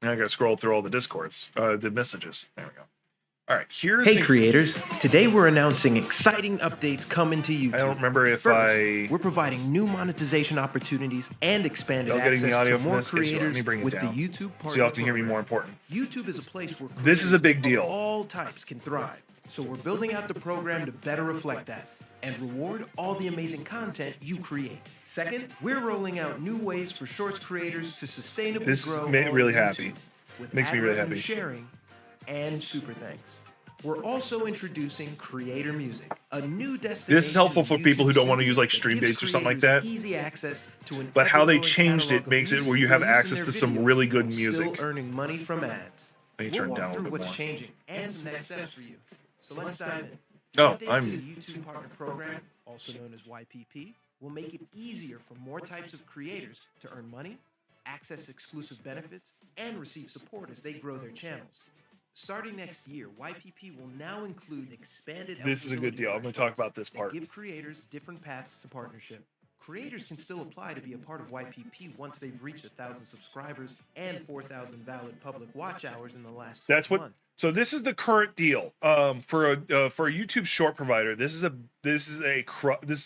Now I gotta scroll through all the discords, the messages. There we go. All right, here's Hey creators, today we're announcing exciting updates coming to YouTube. I don't remember if First, we're providing new monetization opportunities and expanded access to more creators with the YouTube partner so y'all can hear me program. more important. YouTube is a place where this is a big creators deal. of all types can thrive. So we're building out the program to better reflect that and reward all the amazing content you create. Second, we're rolling out new ways for Shorts creators to sustainably grow. This really happy. With Makes me really happy. Sharing and super thanks. We're also introducing Creator Music, a new destination. This is helpful for people who don't want to use like stream dates or something like that. Easy access to an but how they changed it makes it where you have access to some really good music. Still earning money from ads. Let me turn down a little bit what's more. changing and some next steps for you. So let's dive in. Oh, The YouTube Partner Program, also known as YPP, will make it easier for more types of creators to earn money, access exclusive benefits, and receive support as they grow their channels. Starting next year, YPP will now include expanded. This is a good deal. I'm going to talk about this part. Give creators different paths to partnership. Creators can still apply to be a part of YPP once they've reached 1,000 subscribers and 4,000 valid public watch hours in the last 12 months. So this is the current deal. For a YouTube short provider, this is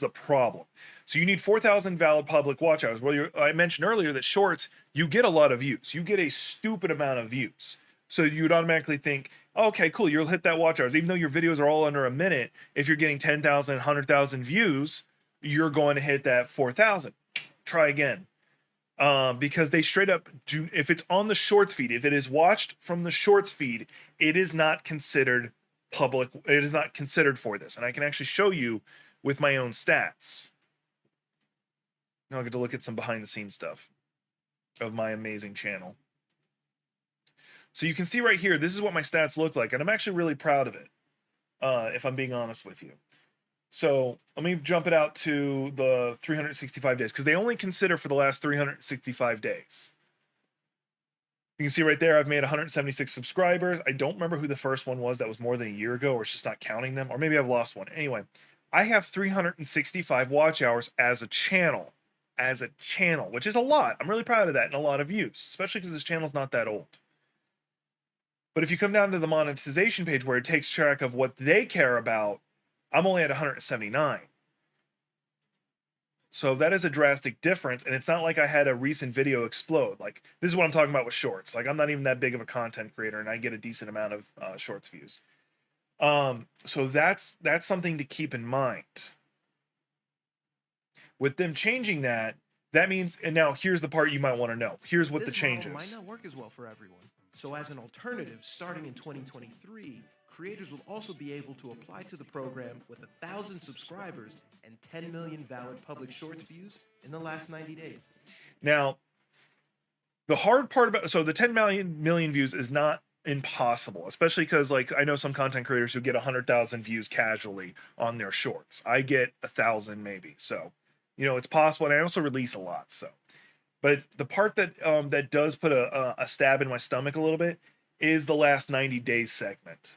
a problem. So you need 4,000 valid public watch hours. Well, I mentioned earlier that shorts, you get a lot of views. You get a stupid amount of views. So you would automatically think, oh, okay, cool, you'll hit that watch hours. Even though your videos are all under a minute, if you're getting 10,000, 100,000 views, you're going to hit that 4,000. Try again. Because they straight up do, if it's on the shorts feed, if it is watched from the shorts feed, it is not considered public. It is not considered for this. And I can actually show you with my own stats. Now I'll get to look at some behind the scenes stuff of my amazing channel. So you can see right here, this is what my stats look like, and I'm actually really proud of it, if I'm being honest with you. So let me jump it out to the 365 days, because they only consider for the last 365 days. You can see right there, I've made 176 subscribers. I don't remember who the first one was that was more than a year ago, or it's just not counting them, or maybe I've lost one. Anyway, I have 365 watch hours as a channel, which is a lot. I'm really proud of that, and a lot of views, especially because this channel's not that old. But if you come down to the monetization page where it takes track of what they care about, I'm only at 179. So that is a drastic difference, and it's not like I had a recent video explode. Like, this is what I'm talking about with shorts. Like, I'm not even that big of a content creator, and I get a decent amount of shorts views. So that's something to keep in mind. With them changing that, that means, and now here's the part you might want to know. Here's what the change is. Might not work as well for everyone. So as an alternative, starting in 2023, creators will also be able to apply to the program with 1,000 subscribers and 10 million valid public shorts views in the last 90 days. Now, the hard part about, so the 10 million views is not impossible, especially because, like, I know some content creators who get 100,000 views casually on their shorts. I get 1,000 maybe. So, you know, it's possible, and I also release a lot, so. But the part that that does put a stab in my stomach a little bit is the last 90 days segment.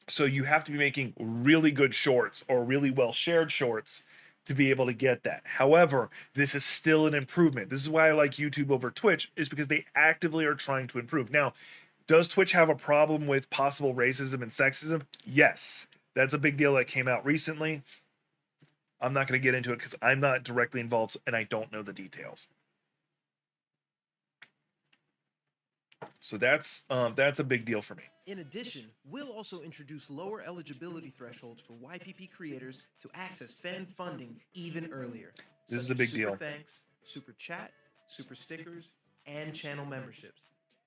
So you have to be making really good shorts or really well shared shorts to be able to get that. However, this is still an improvement. This is why I like YouTube over Twitch, is because they actively are trying to improve. Now, does Twitch have a problem with possible racism and sexism? Yes. That's a big deal that came out recently. I'm not going to get into it because I'm not directly involved and I don't know the details. So that's a big deal for me. In addition, we'll also introduce lower eligibility thresholds for YPP creators to access fan funding even earlier. This is a big deal. Super thanks, super chat, super stickers, and channel memberships.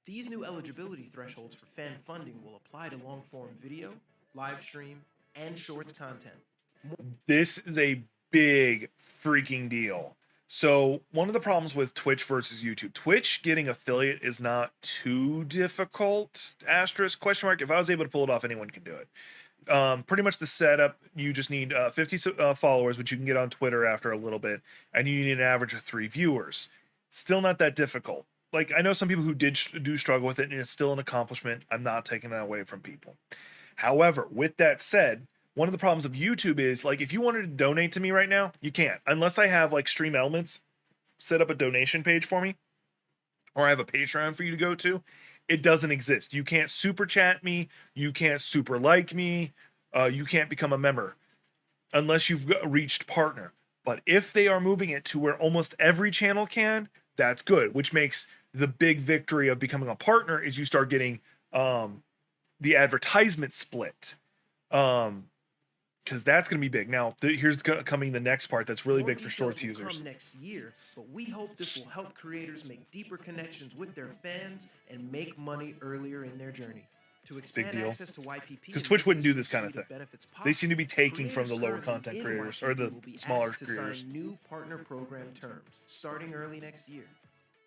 These new eligibility thresholds for fan funding will apply to long-form video, live stream, and shorts content. This is a big freaking deal. So one of the problems with Twitch versus YouTube, Twitch getting affiliate is not too difficult, asterisk, question mark. If I was able to pull it off, anyone can do it. Pretty much the setup, you just need 50 followers, which you can get on Twitter after a little bit, and you need an average of 3 viewers. Still not that difficult. Like, I know some people who do struggle with it, and it's still an accomplishment. I'm not taking that away from people. However, with that said, one of the problems of YouTube is, like, if you wanted to donate to me right now, you can't. Unless I have, like, Stream Elements set up a donation page for me. or I have a Patreon for you to go to. It doesn't exist. You can't super chat me. You can't super like me. You can't become a member unless you've reached partner. But if they are moving it to where almost every channel can, that's good, which makes the big victory of becoming a partner is you start getting the advertisement split. Because that's going to be big. Now, here's coming the next part that's really big for Shorts users. Come next year, but we hope this will help creators make deeper connections with their fans and make money earlier in their journey. To expand Big deal. access to YPP, Because Twitch wouldn't do this kind of thing. They seem to be taking from the lower currently content in creators YPP or the will be smaller asked to creators, sign new partner program terms starting early next year.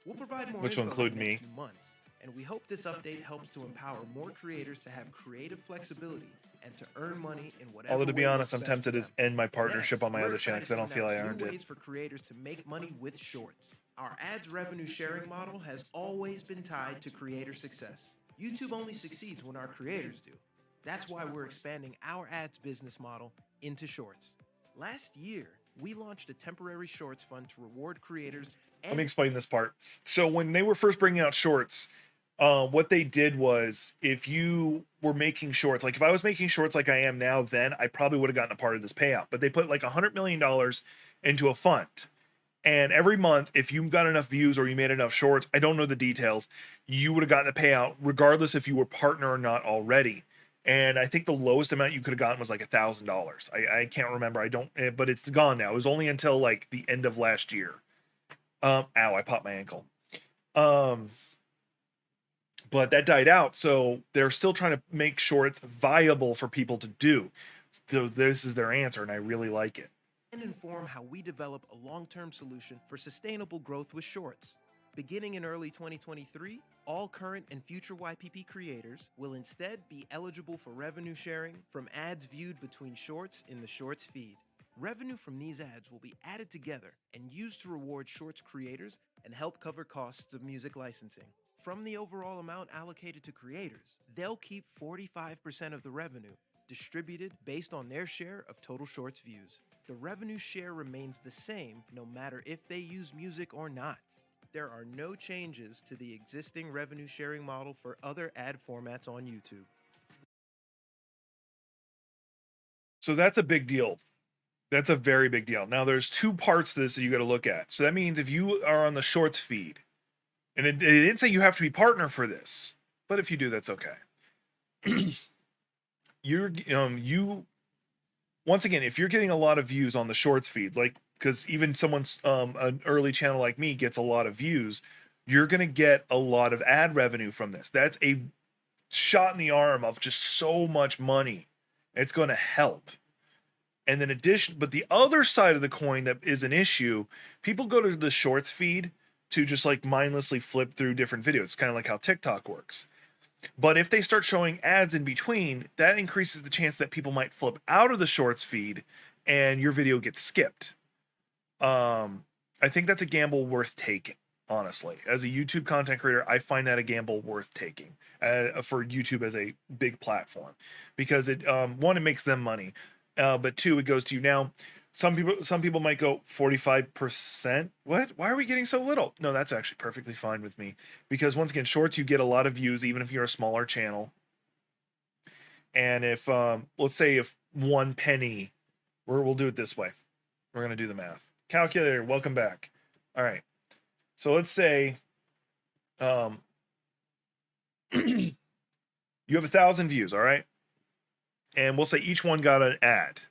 We'll provide more which will info include in the me. next few months, and we hope this update helps to empower more creators to have creative flexibility and to earn money in whatever Although to be way honest, works I'm best tempted for to them. end my partnership Next, on my we're other channel because I excited don't feel I to announce earned new it. ways for creators to make money with Shorts. Our ads revenue sharing model has always been tied to creator success. YouTube only succeeds when our creators do. That's why we're expanding our ads business model into Shorts. Last year, we launched a temporary Shorts fund to reward creators. Let me explain this part. So when they were first bringing out Shorts, what they did was if you were making shorts, like if I was making shorts like I am now, then I probably would have gotten a part of this payout. But they put like $100 million into a fund. And every month, if you got enough views or you made enough shorts, I don't know the details, you would have gotten a payout regardless if you were partner or not already. And I think the lowest amount you could have gotten was like $1,000. I can't remember. I don't, but it's gone now. It was only until like the end of last year. Ow, I popped my ankle. But that died out. So they're still trying to make shorts viable for people to do. So this is their answer, and I really like it. And inform how we develop a long-term solution for sustainable growth with Shorts. Beginning in early 2023, all current and future YPP creators will instead be eligible for revenue sharing from ads viewed between Shorts in the Shorts feed. Revenue from these ads will be added together and used to reward Shorts creators and help cover costs of music licensing. From the overall amount allocated to creators, they'll keep 45% of the revenue, distributed based on their share of total Shorts views. The revenue share remains the same no matter if they use music or not. There are no changes to the existing revenue sharing model for other ad formats on YouTube. So that's a big deal. That's a very big deal. Now there's two parts to this that you got to look at. So that means if you are on the Shorts feed, and it didn't say you have to be partner for this, but if you do, that's okay. You once again, if you're getting a lot of views on the Shorts feed, like because even someone's an early channel like me gets a lot of views, you're gonna get a lot of ad revenue from this. That's a shot in the arm of just so much money. It's going to help. And then but the other side of the coin that is an issue, people go to the Shorts feed to just like mindlessly flip through different videos. It's kind of like how TikTok works. But if they start showing ads in between, that increases the chance that people might flip out of the Shorts feed and your video gets skipped. I think that's a gamble worth taking, honestly. As a YouTube content creator, I find that a gamble worth taking for YouTube as a big platform, because it one, it makes them money, but two, it goes to you. Now, some people might go 45%. What? Why are we getting so little? No, that's actually perfectly fine with me, because once again, Shorts, you get a lot of views even if you're a smaller channel. And if let's say if 1 penny, we'll do it this way. We're gonna do the math. Calculator, welcome back. All right. So let's say you have 1,000 views, all right? And we'll say each one got an ad,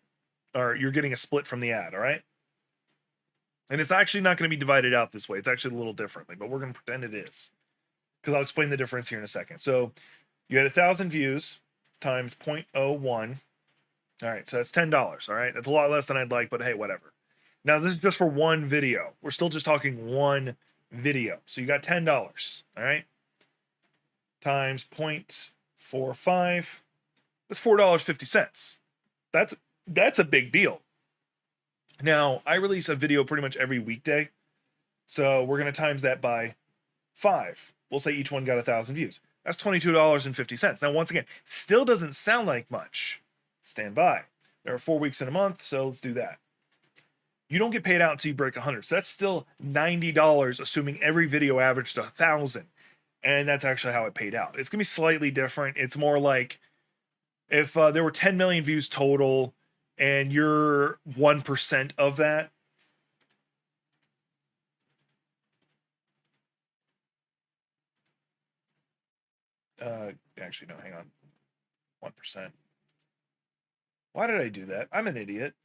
or you're getting a split from the ad, all right? And it's actually not going to be divided out this way. It's actually a little differently, but we're going to pretend it is, because I'll explain the difference here in a second. So you had 1,000 views times 0.01. All right, so that's $10, all right? That's a lot less than I'd like, but hey, whatever. Now, this is just for one video. We're still just talking one video. So you got $10, all right? Times 0.45. That's $4.50. That's a big deal. Now, I release a video pretty much every weekday. So we're going to times that by 5. We'll say each one got 1,000 views. That's $22.50. Now, once again, still doesn't sound like much. Stand by. There are 4 weeks in a month, so let's do that. You don't get paid out until you break 100. So that's still $90, assuming every video averaged 1,000. And that's actually how it paid out. It's gonna be slightly different. It's more like if there were 10 million views total, and you're 1% of that. Actually, no, hang on. 1%. Why did I do that? I'm an idiot.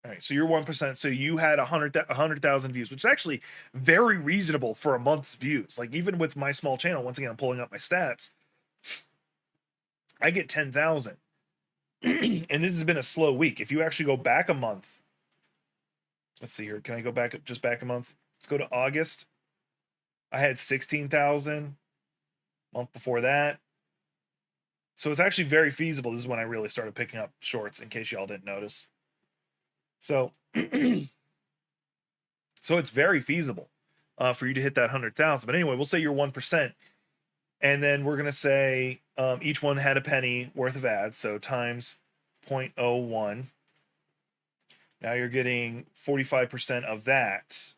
All right, so you're 1%. So you had 100,000 views, which is actually very reasonable for a month's views. Like, even with my small channel, once again, I'm pulling up my stats, I get 10,000. And this has been a slow week. If you actually go back a month, let's see here. Can I go back just back a month? Let's go to August. I had 16,000. Month before that. So it's actually very feasible. This is when I really started picking up shorts, in case y'all didn't notice. So, so it's very feasible for you to hit that 100,000. But anyway, we'll say you're 1%. And then we're going to say each one had a penny worth of ads. So times 0.01. Now you're getting 45% of that.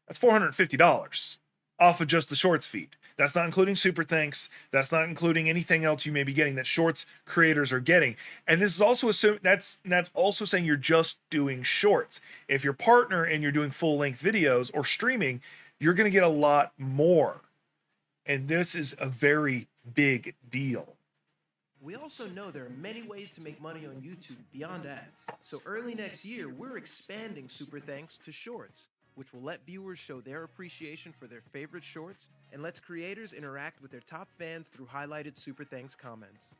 That's $450 off of just the shorts feed. That's not including super thanks. That's not including anything else you may be getting that shorts creators are getting. And this is also that's also saying you're just doing shorts. If you're partner and you're doing full length videos or streaming, you're going to get a lot more. And this is a very big deal. We also know there are many ways to make money on YouTube beyond ads. So early next year, we're expanding Super Thanks to Shorts, which will let viewers show their appreciation for their favorite shorts and lets creators interact with their top fans through highlighted Super Thanks comments.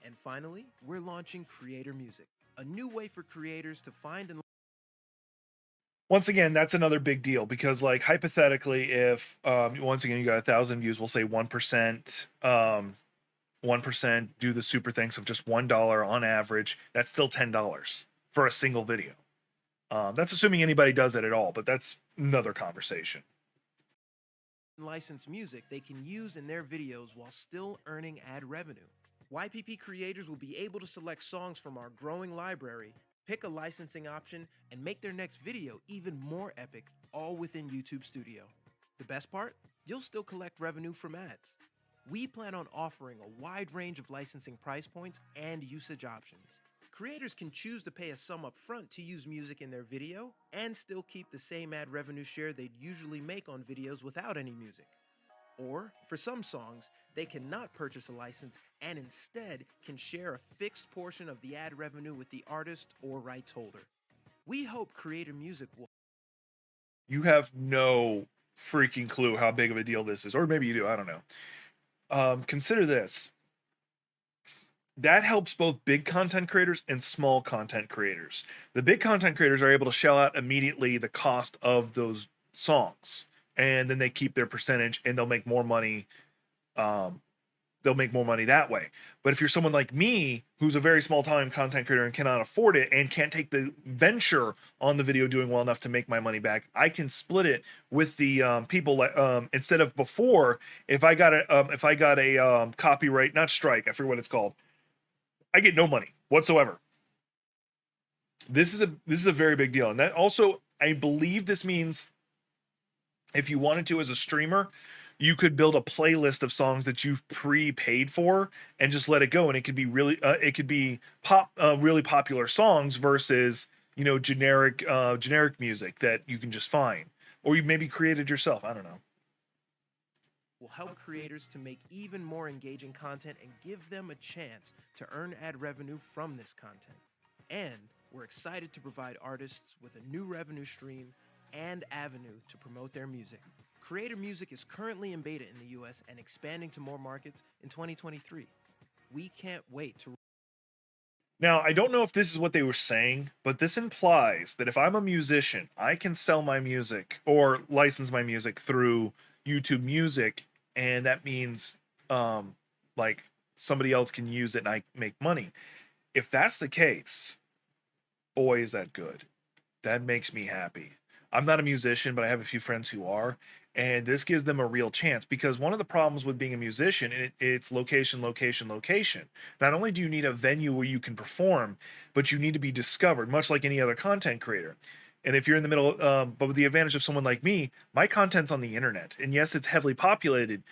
And finally, we're launching Creator Music, a new way for creators to find and once again, that's another big deal because, like, hypothetically, if once again you got 1,000 views, we'll say 1%, 1% do the super thanks of just $1 on average. That's still $10 for a single video. That's assuming anybody does it at all, but that's another conversation. license music they can use in their videos while still earning ad revenue. YPP creators will be able to select songs from our growing library, pick a licensing option, and make their next video even more epic, all within YouTube Studio. The best part? You'll still collect revenue from ads. We plan on offering a wide range of licensing price points and usage options. Creators can choose to pay a sum up front to use music in their video and still keep the same ad revenue share they'd usually make on videos without any music. Or, for some songs, they cannot purchase a license and instead can share a fixed portion of the ad revenue with the artist or rights holder. We hope Creator Music will. You have no freaking clue how big of a deal this is, or maybe you do, I don't know. Consider this. That helps both big content creators and small content creators. The big content creators are able to shell out immediately the cost of those songs, and then they keep their percentage and they'll make more money. They'll make more money that way. But if you're someone like me, who's a very small time content creator and cannot afford it and can't take the venture on the video doing well enough to make my money back, I can split it with the people. Instead of before, if I got a copyright, not strike, I forget what it's called, I get no money whatsoever. This is a very big deal, and that also, I believe this means if you wanted to as a streamer, you could build a playlist of songs that you've pre-paid for and just let it go, and it could be really really popular songs versus generic music that you can just find, or you maybe created yourself. I don't know. Will help creators to make even more engaging content and give them a chance to earn ad revenue from this content. And we're excited to provide artists with a new revenue stream and avenue to promote their music. Creator Music is currently in beta in the US and expanding to more markets in 2023. We can't wait to. Now, I don't know if this is what they were saying, but this implies that if I'm a musician, I can sell my music or license my music through YouTube Music, and that means like somebody else can use it and I make money. If that's the case, boy, is that good. That makes me happy. I'm not a musician, but I have a few friends who are, and this gives them a real chance because one of the problems with being a musician, it's location, location, location. Not only do you need a venue where you can perform, but you need to be discovered, much like any other content creator. And if you're in the middle, but with the advantage of someone like me, my content's on the internet, and yes, it's heavily populated,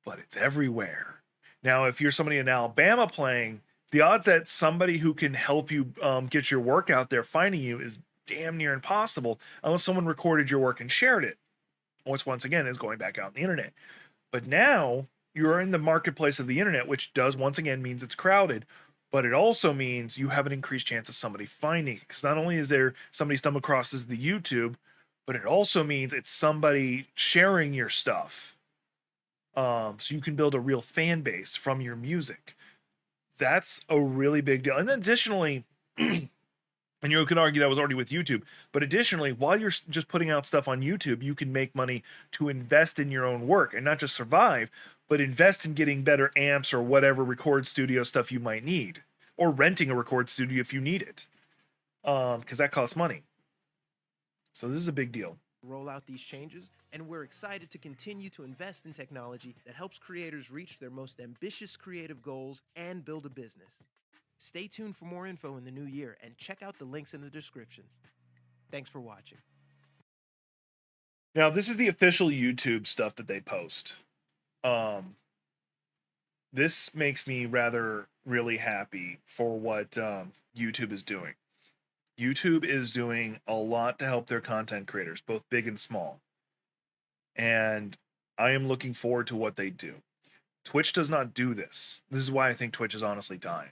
but it's everywhere. Now, if you're somebody in Alabama playing, the odds that somebody who can help you get your work out there finding you is damn near impossible unless someone recorded your work and shared it, which once again is going back out on the internet. But now you're in the marketplace of the internet, which does once again means it's crowded, but it also means you have an increased chance of somebody finding it. Because not only is there somebody stumble across as the YouTube, but it also means it's somebody sharing your stuff. So you can build a real fan base from your music. That's a really big deal. And additionally, and you could argue that was already with YouTube, but additionally, while you're just putting out stuff on YouTube, you can make money to invest in your own work and not just survive, but invest in getting better amps or whatever record studio stuff you might need, or renting a record studio if you need it, because that costs money. So this is a big deal. Roll out these changes, and we're excited to continue to invest in technology that helps creators reach their most ambitious creative goals and build a business. Stay tuned for more info in the new year and check out the links in the description. Thanks for watching. Now, this is the official YouTube stuff that they post. This makes me rather really happy for what YouTube is doing. YouTube is doing a lot to help their content creators, both big and small. And I am looking forward to what they do. Twitch does not do this. This is why I think Twitch is honestly dying.